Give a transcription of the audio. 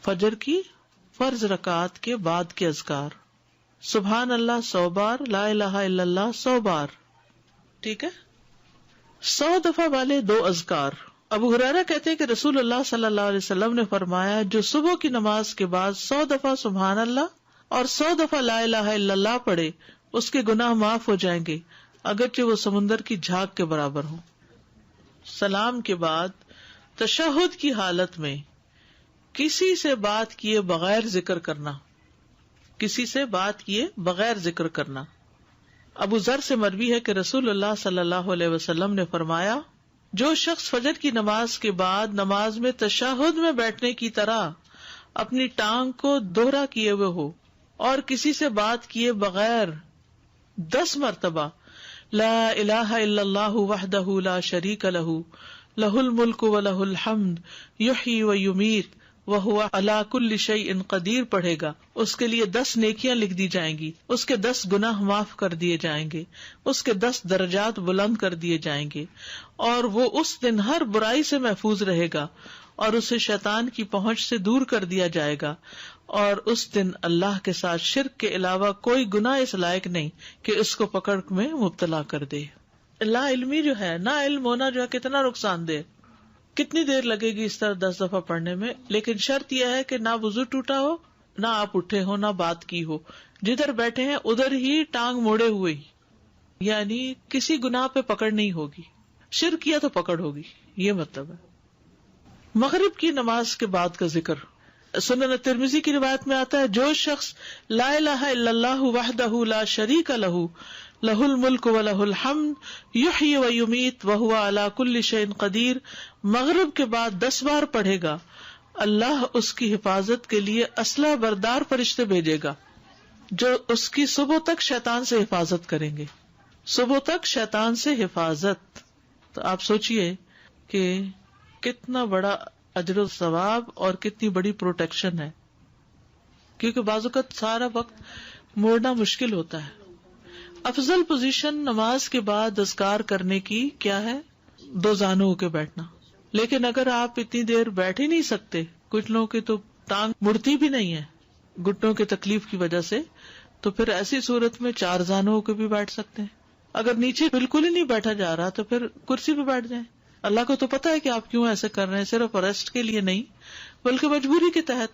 فجر کی فرض رکعت کے بعد کے اذکار، سبحان اللہ 100 بار، لا الہ الا اللہ 100 بار، ٹھیک ہے. 100 دفعہ والے 2 اذکار. ابو ہریرہ کہتے ہیں کہ رسول اللہ صلی اللہ علیہ وسلم نے فرمایا جو صبح کی نماز کے بعد 100 دفعہ سبحان اللہ اور 100 دفعہ لا الہ الا اللہ پڑھے اس کے گناہ معاف ہو جائیں گے اگرچہ وہ سمندر کی جھاگ کے برابر ہوں. سلام کے بعد تشہد کی حالت میں کسی سے بات کیے بغیر ذکر کرنا، کسی سے بات کیے بغیر ذکر کرنا. ابو ذر سے مروی ہے کہ رسول اللہ صلی اللہ علیہ وسلم نے فرمایا جو شخص فجر کی نماز کے بعد نماز میں تشہد میں بیٹھنے کی طرح اپنی ٹانگ کو دوہرا کیے ہوئے ہو اور کسی سے بات کیے بغیر 10 مرتبہ لا الہ الا اللہ وحدہ لا شریک لہ لہ الملک ولہ الحمد یحیی ویمیت وہو علی کل شیء قدیر پڑھے گا، اس کے لیے 10 نیکیاں لکھ دی جائیں گی، اس کے 10 گناہ معاف کر دیے جائیں گے، اس کے 10 درجات بلند کر دیے جائیں گے، اور وہ اس دن ہر برائی سے محفوظ رہے گا اور اسے شیطان کی پہنچ سے دور کر دیا جائے گا، اور اس دن اللہ کے ساتھ شرک کے علاوہ کوئی گناہ اس لائق نہیں کہ اس کو پکڑ میں مبتلا کر دے. لا علمی جو ہے، نا علم ہونا جو ہے کتنا نقصان دہ، کتنی دیر لگے گی اس طرح 10 دفعہ پڑھنے میں، لیکن شرط یہ ہے کہ نہ وضو ٹوٹا ہو، نہ آپ اٹھے ہو، نہ بات کی ہو، جدھر بیٹھے ہیں ادھر ہی ٹانگ موڑے ہوئے ہی، یعنی کسی گناہ پہ پکڑ نہیں ہوگی، شرک کیا تو پکڑ ہوگی، یہ مطلب ہے. مغرب کی نماز کے بعد کا ذکر، سنن ترمذی کی روایت میں آتا ہے جو شخص لا الہ الا اللہ وحدہ لا شریک لہ لہ الملک ولہ الحمد یحیی ویمیت وہو علی کل شیء قدیر مغرب کے بعد 10 بار پڑھے گا، اللہ اس کی حفاظت کے لیے اسلحہ بردار فرشتے بھیجے گا جو اس کی صبح تک شیطان سے حفاظت کریں گے. صبح تک شیطان سے حفاظت، تو آپ سوچئے کہ کتنا بڑا اجر و ثواب اور کتنی بڑی پروٹیکشن ہے، کیونکہ بعض اوقات سارا وقت موڑنا مشکل ہوتا ہے. افضل پوزیشن نماز کے بعد اذکار کرنے کی کیا ہے؟ 2 زانوں کے بیٹھنا. لیکن اگر آپ اتنی دیر بیٹھ ہی نہیں سکتے، کچھ لوگوں کی تو ٹانگ مڑتی بھی نہیں ہے گھٹنوں کی تکلیف کی وجہ سے، تو پھر ایسی صورت میں 4 زانوں کے بھی بیٹھ سکتے ہیں. اگر نیچے بالکل ہی نہیں بیٹھا جا رہا تو پھر کرسی پہ بیٹھ جائیں. اللہ کو تو پتا ہے کہ آپ کیوں ایسے کر رہے ہیں، صرف ریسٹ کے لیے نہیں بلکہ مجبوری کے تحت.